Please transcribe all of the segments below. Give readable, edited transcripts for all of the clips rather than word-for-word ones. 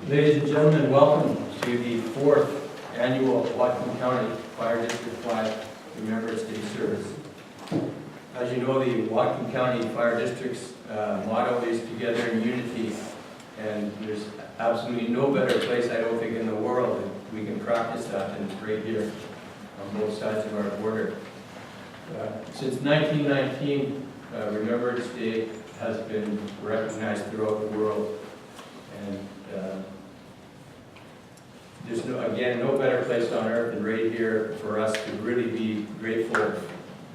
Ladies and gentlemen, welcome to the 4th annual Whatcom County Fire District 5 Remembrance Day service. As you know, the Whatcom County Fire District's motto is together in unity, and there's absolutely no better place, I don't think, in the world that we can practice that than right here on both sides of our border. Since 1919, Remembrance Day has been recognized throughout the world, and there's no better place on earth than right here for us to really be grateful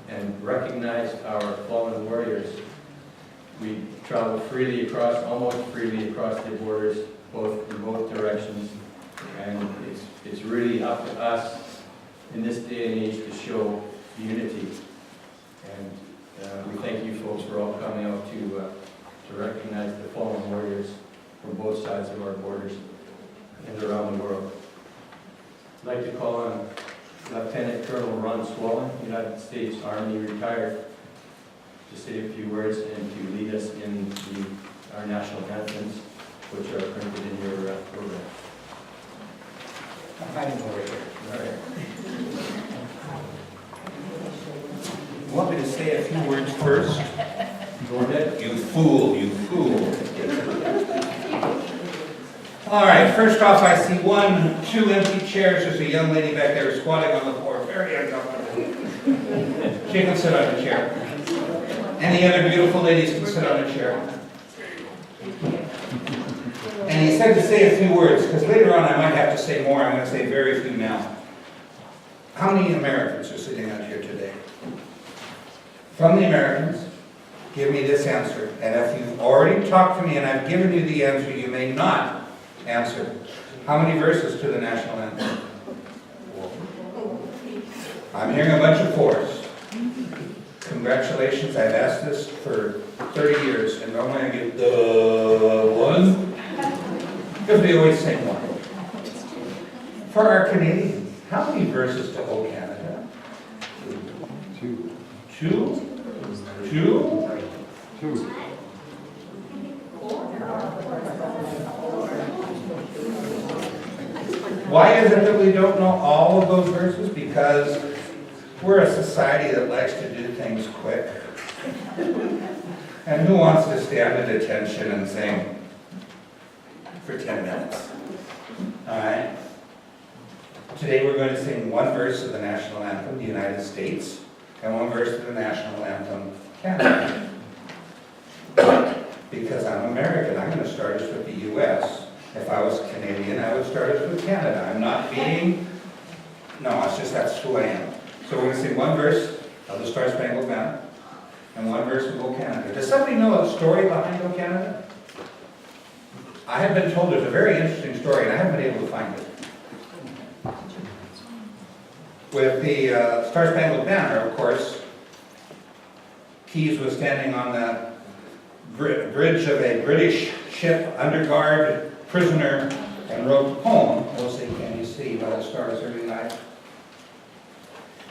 and recognize our fallen warriors. We travel almost freely across the borders, in both directions, and it's really up to us in this day and age to show unity. And we thank you folks for all coming out to recognize the fallen warriors from both sides of our borders and around the world. I'd like to call on Lieutenant Colonel Ron Swallen, United States Army retired, to say a few words and to lead us in our national anthems, which are printed in your program. I'm hiding over here. All right. You want me to say a few words first? Go ahead. You fool, you fool. All right, first off, I see two empty chairs. There's a young lady back there squatting on the floor, very uncomfortable. She can sit on a chair. Any other beautiful ladies can sit on a chair. And he said to say a few words, because later on I might have to say more. I'm going to say very few now. How many Americans are sitting out here today? From the Americans, give me this answer. And if you've already talked to me and I've given you the answer, you may not answer. How many verses to the national anthem? I'm hearing a bunch of fours. Congratulations, I've asked this for 30 years, and normally I get the one, because we always sing one. For our Canadians, how many verses to O Canada? Two. Two? Why is it that we don't know all of those verses? Because we're a society that likes to do things quick. And who wants to stand at attention and sing for 10 minutes? All right. Today we're going to sing one verse of the national anthem, the United States, and one verse of the national anthem, Canada. Because I'm American, I'm going to start us with the U.S. If I was Canadian, I would start us with Canada. I'm not being, no, it's just that's who I am. So we're going to sing one verse of the Star Spangled Banner and one verse of O Canada. Does somebody know the story behind O Canada? I have been told there's a very interesting story, and I haven't been able to find it. With the Star Spangled Banner, of course, Keyes was standing on the bridge of a British ship, under guard, prisoner, and wrote the poem, "Oh say can you see by the stars every night."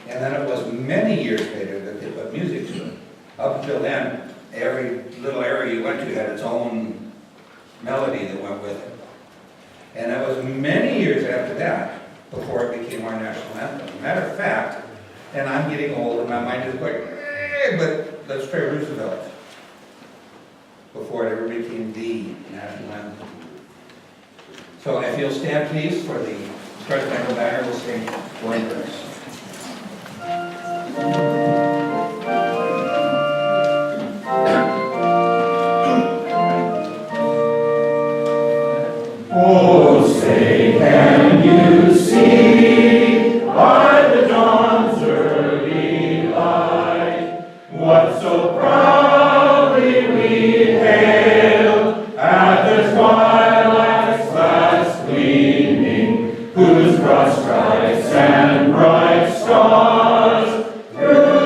And then it was many years later that they put music to it. Up until then, every little area you went to had its own melody that went with it. And it was many years after that before it became our national anthem. Matter of fact, and I'm getting old and my mind is going, but let's try Roosevelt, before it ever became the national anthem. So if you'll stand please for the Star Spangled Banner, we'll sing one verse. Oh, say, can you see by the dawn's early light what so proudly we hailed at the twilight's last gleaming, whose broad stripes and bright stars through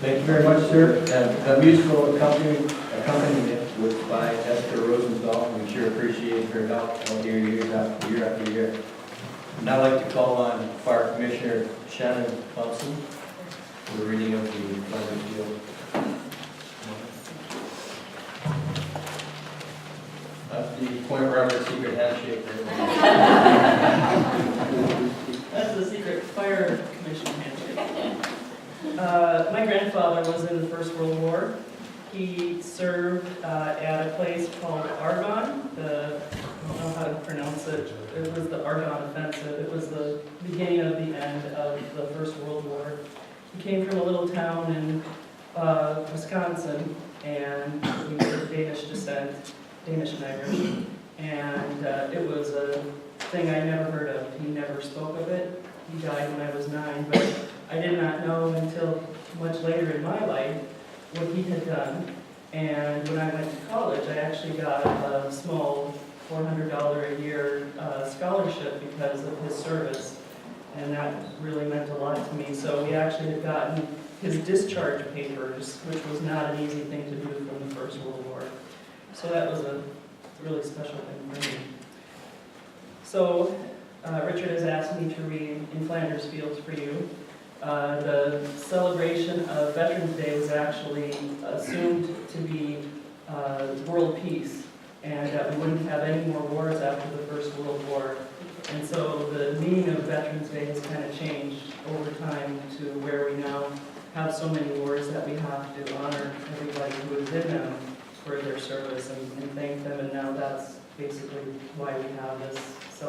Thank you very much, sir. And the musical accompaniment was by Esther Rosenthal. We sure appreciate her help all year after year. And I'd like to call on Fire Commissioner Shannon Thompson for the reading of the Flanders Field. That's the point where I have a secret handshake. That's the secret fire commission handshake. My grandfather was in the First World War. He served at a place called Argonne. I don't know how to pronounce it. It was the Argonne Offensive. It was the beginning of the end of the First World War. He came from a little town in Wisconsin, and he was of Danish descent, Danish and Irish. And it was a thing I never heard of. He never spoke of it. He died when I was 9, but I did not know until much later in my life what he had done. And when I went to college, I actually got a small $400 a year scholarship because of his service. And that really meant a lot to me. So we actually had gotten his discharge papers, which was not an easy thing to do from the First World War. So that was a really special thing for me. So Richard has asked me to read In Flanders Fields for you. The celebration of Veterans Day was actually assumed to be world peace, and that we wouldn't have any more wars after the First World War. And so the meaning of Veterans Day has kind of changed over time to where we now have so many wars that we have to honor everybody who is in them for their service and thank them. And now that's basically why we have this, I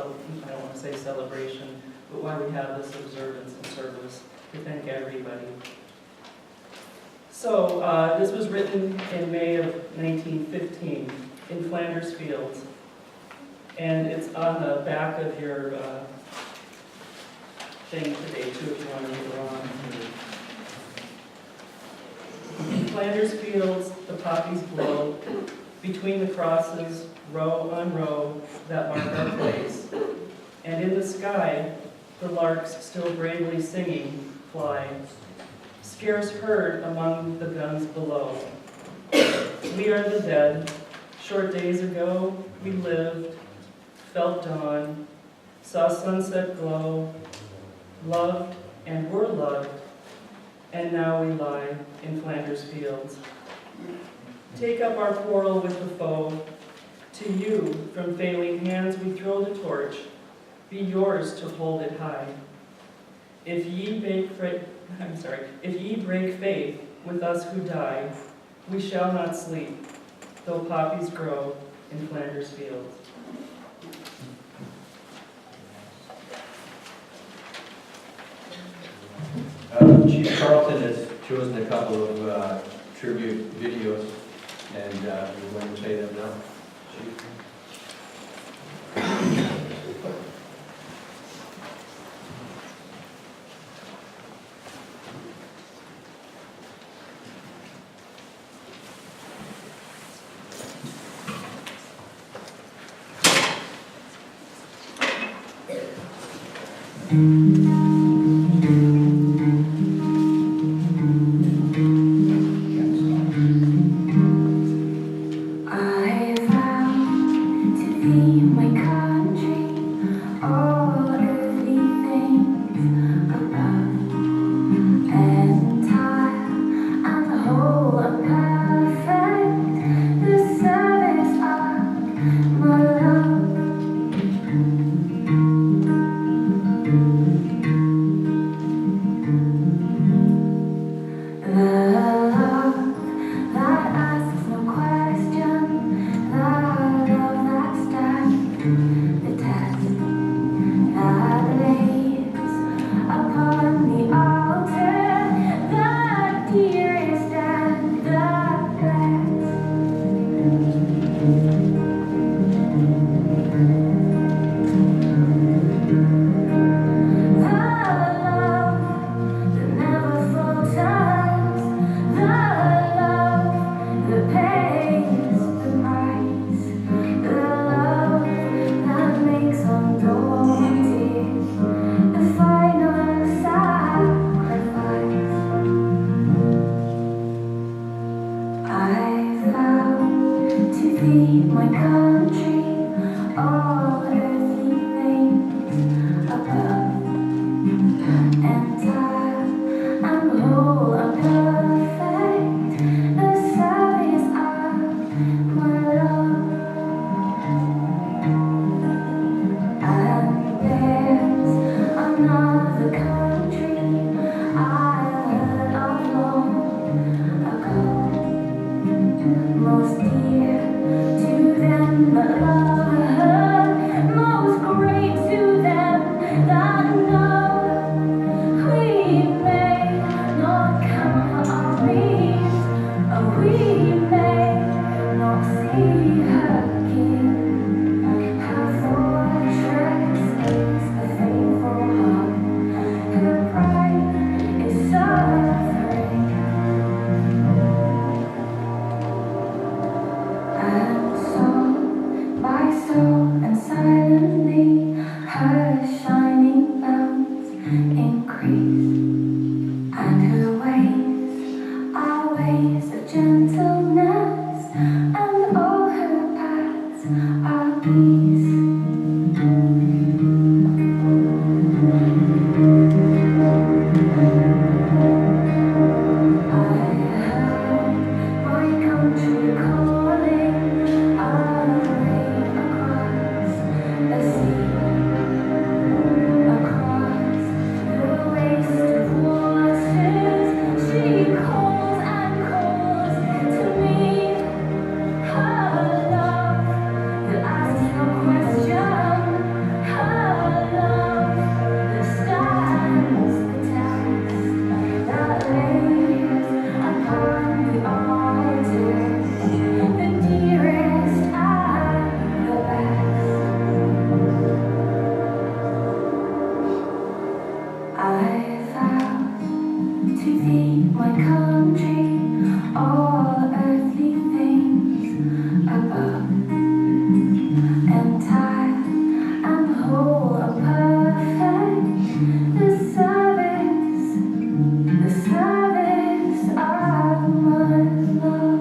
don't want to say celebration, but why we have this observance and service to thank everybody. So this was written in May of 1915 in Flanders Fields. And it's on the back of your thing today, too, if you want to read along. In Flanders Fields, the poppies blow, between the crosses, row on row, that mark our place. And in the sky, the larks still bravely singing fly, scarce heard among the guns below. We are the dead. Short days ago, we lived, felt dawn, saw sunset glow, loved and were loved, and now we lie in Flanders Fields. Take up our quarrel with the foe. To you, from failing hands we throw the torch. Be yours to hold it high. If ye break faith with us who die, we shall not sleep, though poppies grow in Flanders Fields. Chief Carlton has chosen a couple of tribute videos, and we're going to play them now. Chief. I vow to be my country, all earthly things above, entire and the whole are perfect, the service of my love. to thee, my country, all earthly things above, entire and whole and perfect, the service of my love.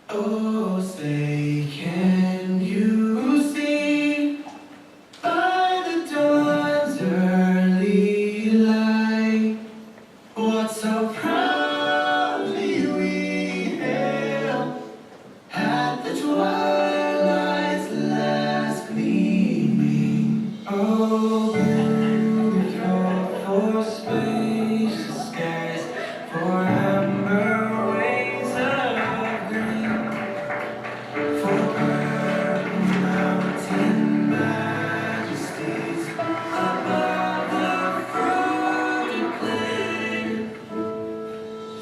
Oh, say, can you see by the dawn's early light what so proudly we hailed at the twilight's last gleaming? Oh, beautiful for spacious skies, for amber waves of green, for purple mountain majesties above the fruited plain.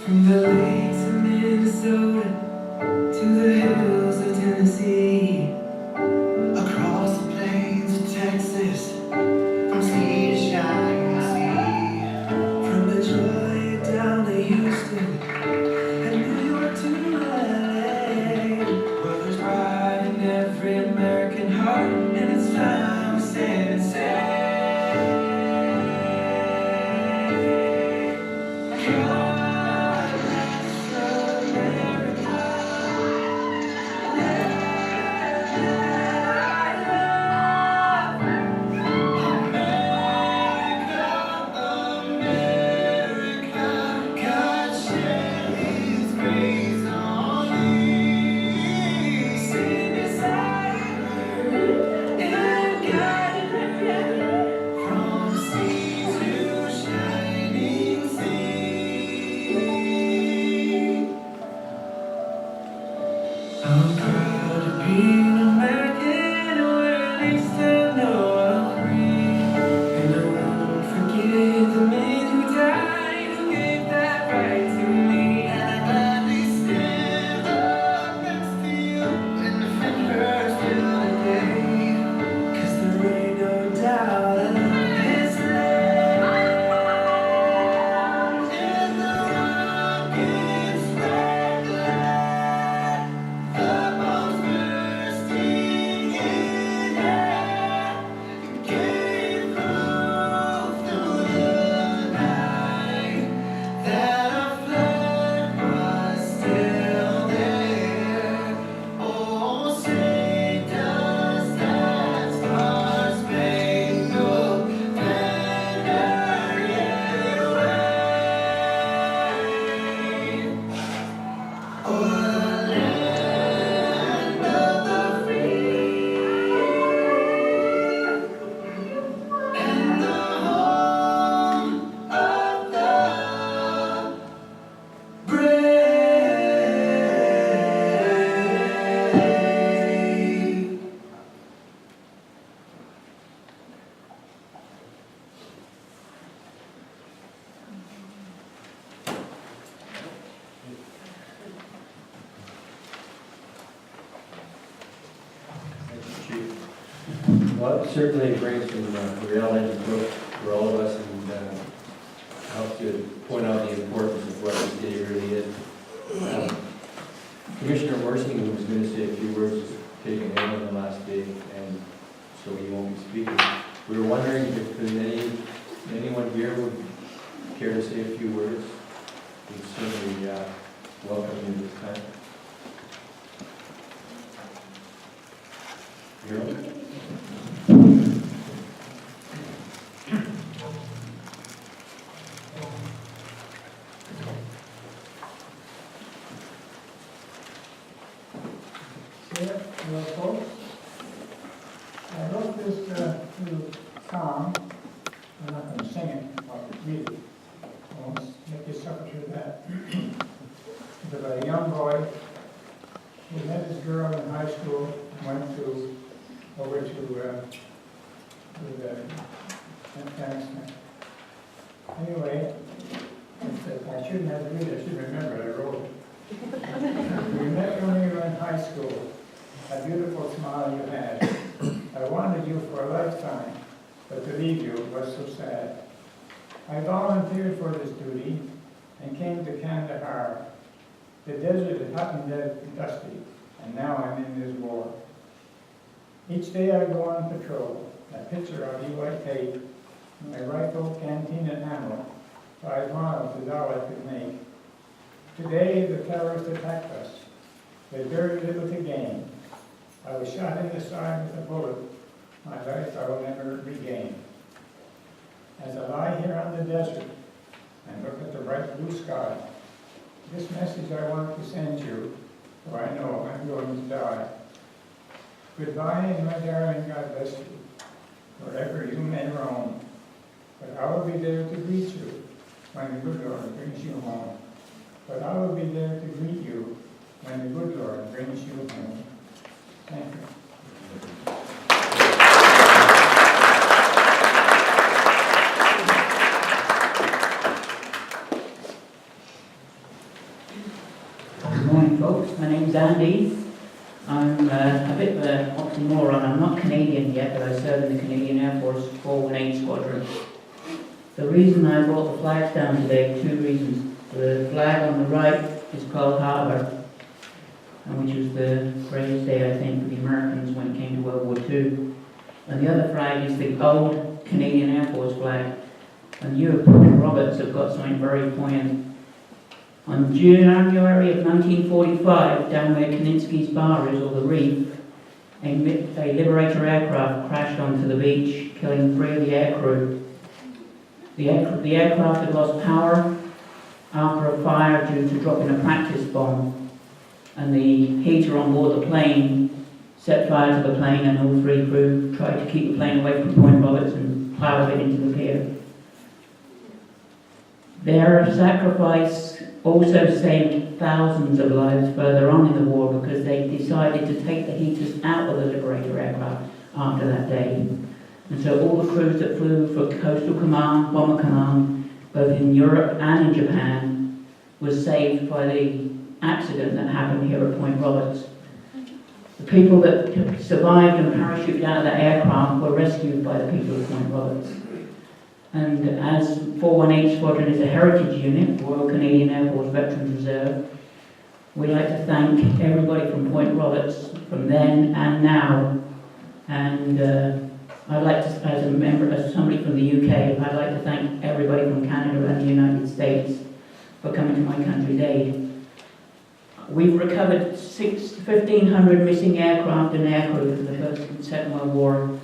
From the lakes of Minnesota to the hills of Tennessee, across the plains of Texas, from sea to shining sea, from Detroit down to Houston and New York to LA. Well, there's pride in every American heart, and it's time to stand and say, God bless America. America, God shed His grace on thee. Sing beside her and guide her from sea to shining sea. I'm proud to be an American, or at least I know I'm free. And I won't forget the men who died, who gave that right to me. And I gladly stand up next to you and defend her till the day. 'Cause there ain't no doubt of this land and the rocket's red glare, the bombs bursting in air, gave proof through the night that our flag was still there. Oh, say does that star-spangled banner yet wave? Oh, the land of the free and the home of the brave. Thank you, Chief. Well, it certainly brings some reality for all of us and helps to point out the importance of what this day really is. Commissioner Worsing, who was going to say a few words, is taking ill on the last day, and so he won't be speaking. We were wondering if there's anyone here would care to say a few words. We certainly welcome you this time. Hero? Chair, hello folks. I wrote this new song. I'm not going to sing it, I'll read it. I won't make you suffer through that. It's about a young boy who met his girl in high school, went over to the Thanks. Anyway, I shouldn't have to read it, I should remember, I wrote it. We met when we were in high school. A beautiful smile you had. I wanted you for a lifetime, but to leave you was so sad. I volunteered for this duty and came to Kandahar. The desert had hot and dusty, and now I'm in this war. Each day I go on patrol, a picture of you I take, my rifle, canteen, and ammo. 5 miles is all I could make. Today the terrorists attacked us. There's very little to gain. I was shot in the side with a bullet. My life I will never regain. As I lie here on the desert and look at the bright blue sky, this message I want to send you, for I know I'm going to die. Goodbye, my darling, God bless you, wherever you may roam. But I will be there to greet you when the good Lord brings you home. But I will be there to greet you when the good Lord brings you home. Thank you. Good morning, folks. My name's Andy. I'm a bit of an oxymoron. I'm not Canadian yet, but I serve in the Canadian Air Force 418 Squadron. The reason I brought the flags down today, 2 reasons. The flag on the right is Pearl Harbor, which was the greatest day, I think, for the Americans when it came to World War II. And the other flag is the old Canadian Air Force flag. And you and Roberts have got something very poignant. On January of 1945, down where Kaninsky's Bar is, or the Reef, a Liberator aircraft crashed onto the beach, killing 3 of the aircrew. The aircraft had lost power after a fire due to dropping a practice bomb, and the heater on board the plane set fire to the plane, and all 3 crew tried to keep the plane away from Point Roberts and plowed it into the pier. Their sacrifice also saved thousands of lives further on in the war because they decided to take the heaters out of the Liberator aircraft after that day. And so all the crews that flew for Coastal Command, Bomber Command, both in Europe and in Japan, was saved by the accident that happened here at Point Roberts. The people that survived and parachuted out of the aircraft were rescued by the people of Point Roberts. And as 418 Squadron is a heritage unit, Royal Canadian Air Force Veterans Reserve, we'd like to thank everybody from Point Roberts, from then and now. And I'd like to, as somebody from the UK, I'd like to thank everybody from Canada and the United States for coming to my country's aid. We've recovered 1,500 missing aircraft and aircrew from the First and Second World War.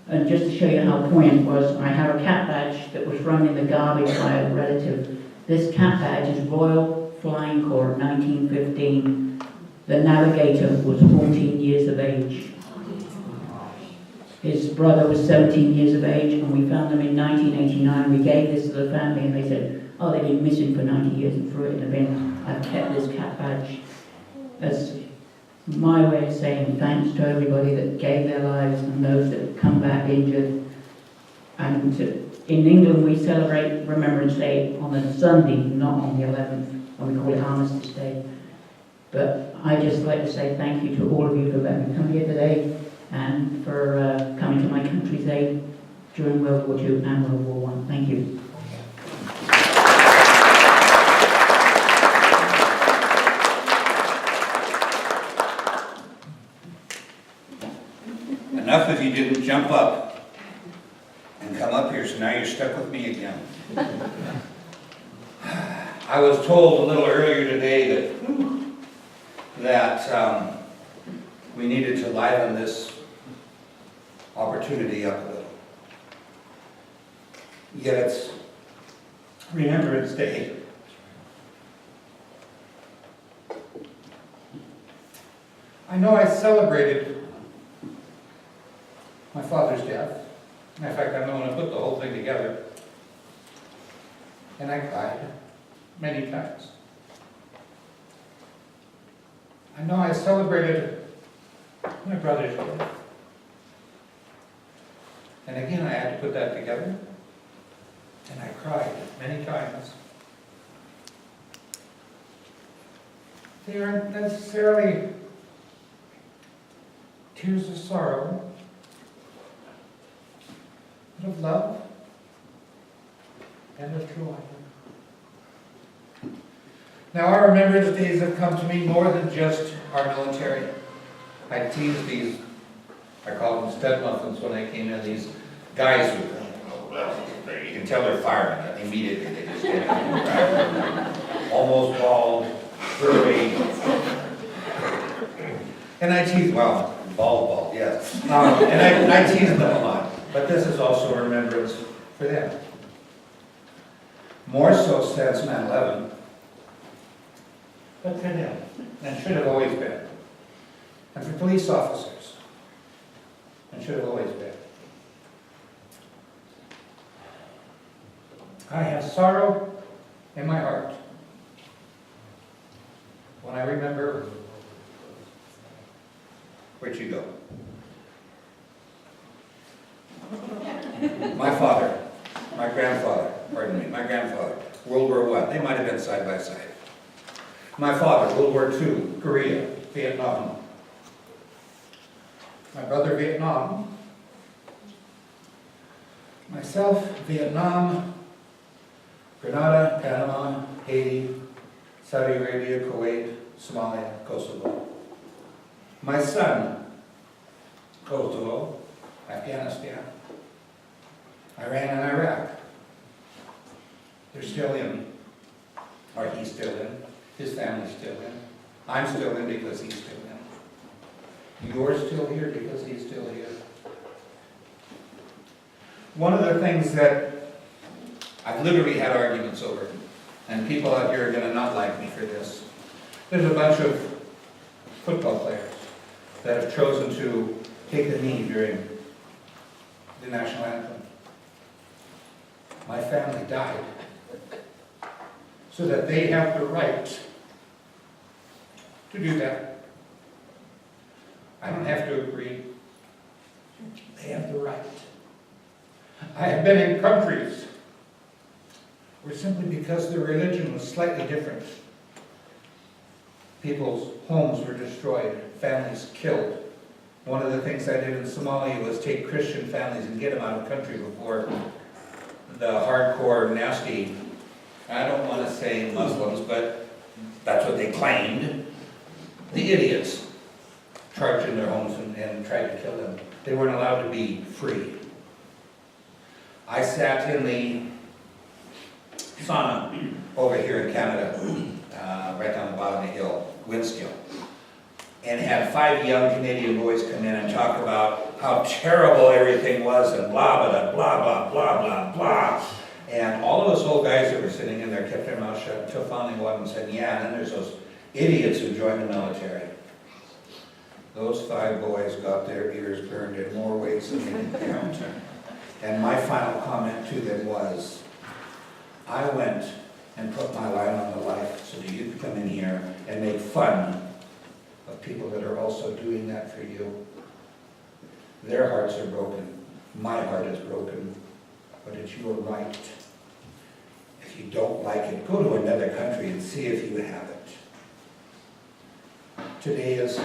And just to show you how poignant it was, I have a cap badge that was thrown in the garbage by a relative. This cap badge is Royal Flying Corps, 1915. The navigator was 14 years of age. His brother was 17 years of age, and we found them in 1989. We gave this to the family, and they said, oh, they've been missing for 90 years, and threw it in the bin. I've kept this cap badge as my way of saying thanks to everybody that gave their lives and those that have come back injured. And in England we celebrate Remembrance Day on a Sunday, not on the 11th, and we call it Armistice Day. But I just like to say thank you to all of you for letting me come here today and for coming to my country's aid during World War II and World War I. Thank you. Enough if you didn't jump up and come up here, so now you're stuck with me again. I was told a little earlier today that we needed to liven this opportunity up a little. Yet it's Remembrance Day. I know I celebrated my father's death. In fact, I'm the one who put the whole thing together. And I cried many times. I know I celebrated my brother's death. And again, I had to put that together, and I cried many times. They aren't necessarily tears of sorrow, but of love and of joy. Now, our Remembrance Days have come to mean more than just our military. I teased these, I called them stud muffins when I came in, these guys who, you can tell they're firemen, and immediately they just get it. Almost bald, curly. And I tease, well, bald, yes. And I tease them a lot, but this is also a remembrance for them. More so since 9/11, but for them, and should have always been. And for police officers, and should have always been. I have sorrow in my heart when I remember. Where'd you go? My father, my grandfather, World War I. They might have been side by side. My father, World War II, Korea, Vietnam. My brother, Vietnam. Myself, Vietnam, Grenada, Panama, Haiti, Saudi Arabia, Kuwait, Somalia, Kosovo. My son, Kosovo, Afghanistan, Iran and Iraq. They're still in, or he's still in, his family's still in. I'm still in because he's still in. You're still here because he's still here. One of the things that I've literally had arguments over, and people out here are going to not like me for this. There's a bunch of football players that have chosen to take the knee during the national anthem. My family died so that they have the right to do that. I don't have to agree. They have the right. I have been in countries where simply because their religion was slightly different, people's homes were destroyed, families killed. One of the things I did in Somalia was take Christian families and get them out of the country before the hardcore, nasty, I don't want to say Muslims, but that's what they claimed, the idiots charged in their homes and tried to kill them. They weren't allowed to be free. I sat in the sauna over here in Canada, right down the bottom of the hill, Winskill, and had 5 young Canadian boys come in and talk about how terrible everything was and blah, blah, blah, blah, blah, blah, blah. And all of us old guys that were sitting in there kept their mouths shut until finally one of them said, yeah, and then there's those idiots who joined the military. Those 5 boys got their ears burned in more ways than they can count. And my final comment to them was, I went and put my life on the life so that you could come in here and make fun of people that are also doing that for you. Their hearts are broken. My heart is broken. But it's your right. If you don't like it, go to another country and see if you have it. Today is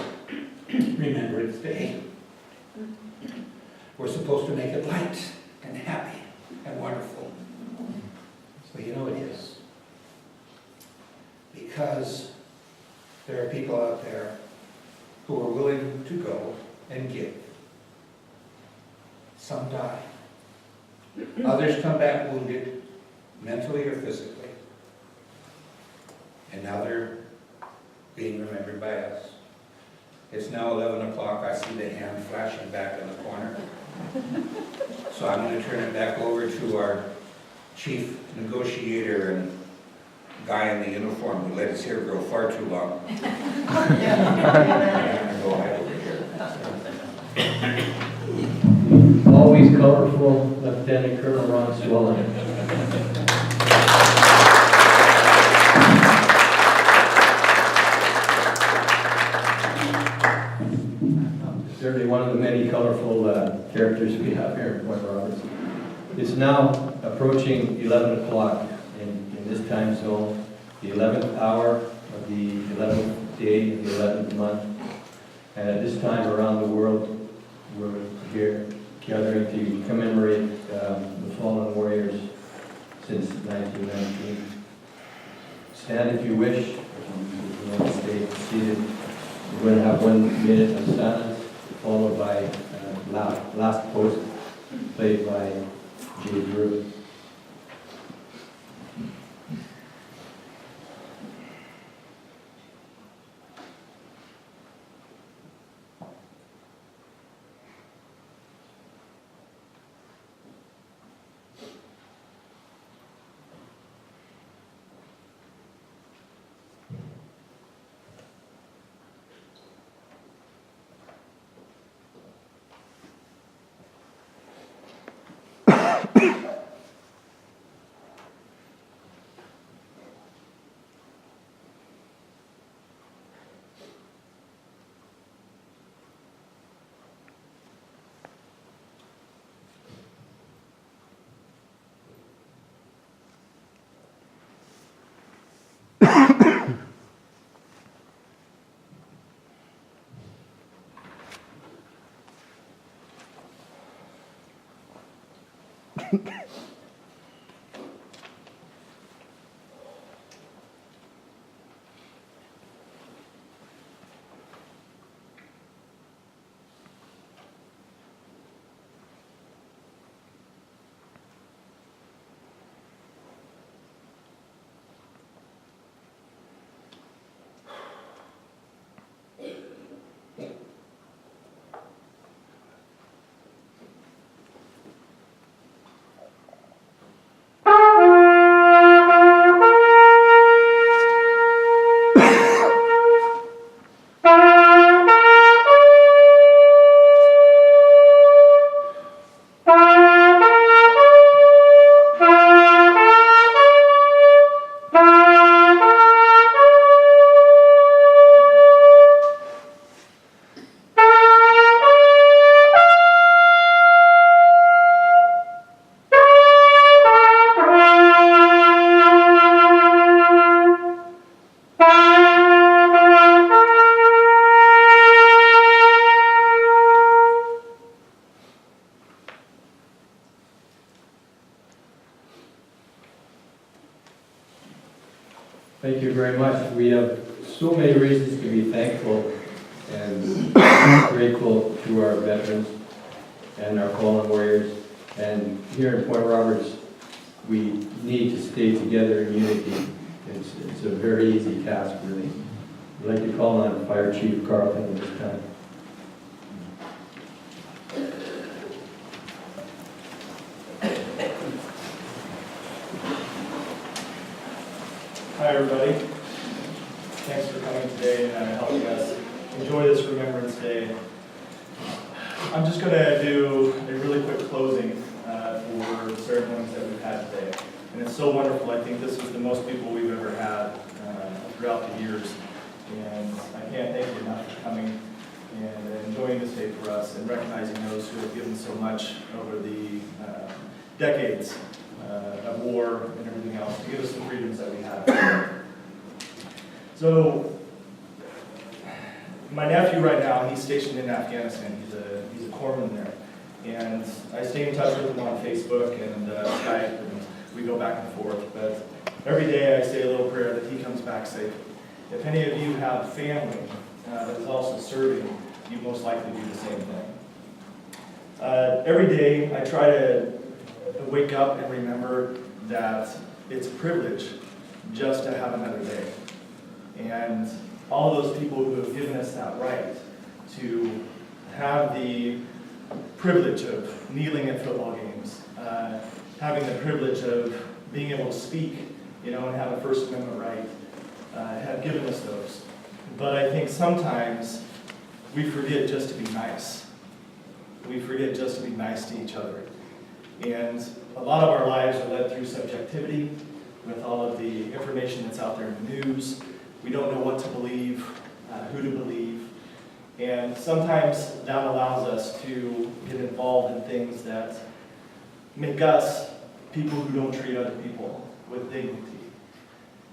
Remembrance Day. We're supposed to make it light and happy and wonderful. Well, you know it is. Because there are people out there who are willing to go and give. Some die. Others come back wounded, mentally or physically. And now they're being remembered by us. It's now 11 o'clock. I see the hand flashing back in the corner. So I'm going to turn it back over to our chief negotiator and guy in the uniform who let his hair grow far too long. I'm going to go ahead over here. Always colorful, Lieutenant Colonel Ron Swellen. Certainly one of the many colorful characters we have here at Point Roberts. It's now approaching 11 o'clock in this time zone, the 11th hour of the 11th day of the 11th month. And at this time around the world, we're here gathering to commemorate the fallen warriors since 1919. Stand if you wish, if you want to stay seated. We're going to have 1 minute of silence, followed by last post, played by Jay Drew. Thank you very much. We have so many reasons to be thankful and grateful to our veterans and our fallen warriors. And here in Point Roberts, we need to stay together in unity. It's a very easy task, really. I'd like to call on Fire Chief Carlton at this time. Hi everybody. Thanks for coming today and helping us enjoy this Remembrance Day. I'm just going to do a really quick closing for the ceremonies that we've had today. And it's so wonderful. I think this is the most people we've ever had throughout the years. And I can't thank you enough for coming and enjoying this day for us and recognizing those who have given so much over the decades of war and everything else to give us the freedoms that we have. So, my nephew right now, he's stationed in Afghanistan. He's a corpsman there. And I stay in touch with him on Facebook and Skype, and we go back and forth. But every day I say a little prayer that he comes back safe. If any of you have family that is also serving, you most likely do the same thing. Every day I try to wake up and remember that it's a privilege just to have another day. And all those people who have given us that right to have the privilege of kneeling at football games, having the privilege of being able to speak, and have a First Amendment right, have given us those. But I think sometimes we forget just to be nice. We forget just to be nice to each other. And a lot of our lives are led through subjectivity with all of the information that's out there in the news. We don't know what to believe, who to believe. And sometimes that allows us to get involved in things that make us people who don't treat other people with dignity.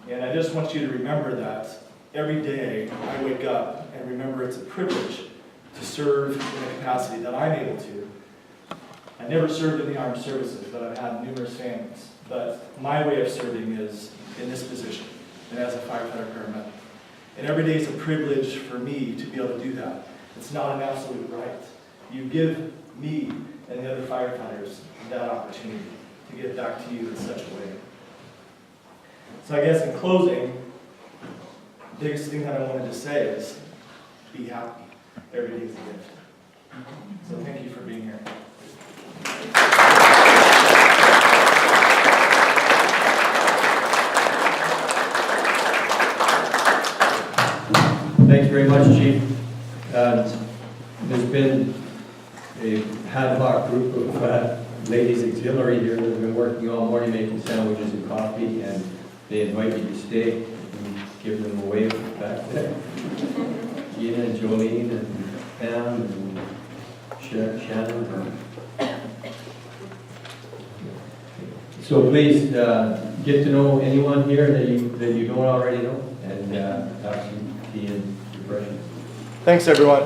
And I just want you to remember that every day I wake up and remember it's a privilege to serve in the capacity that I'm able to. I never served in the armed services, but I've had numerous families. But my way of serving is in this position, and as a firefighter paramedic. And every day is a privilege for me to be able to do that. It's not an absolute right. You give me and the other firefighters that opportunity to give back to you in such a way. So I guess in closing, the biggest thing that I wanted to say is be happy. Every day is a gift. So thank you for being here. Thanks very much, Chief. There's been a ad hoc group of ladies auxiliary here that have been working all morning making sandwiches and coffee, and they invite you to stay and give them a wave back there. Gina and Jolene and Pam and Shannon. So please get to know anyone here that you don't already know, and have some tea and refreshments. Thanks, everyone.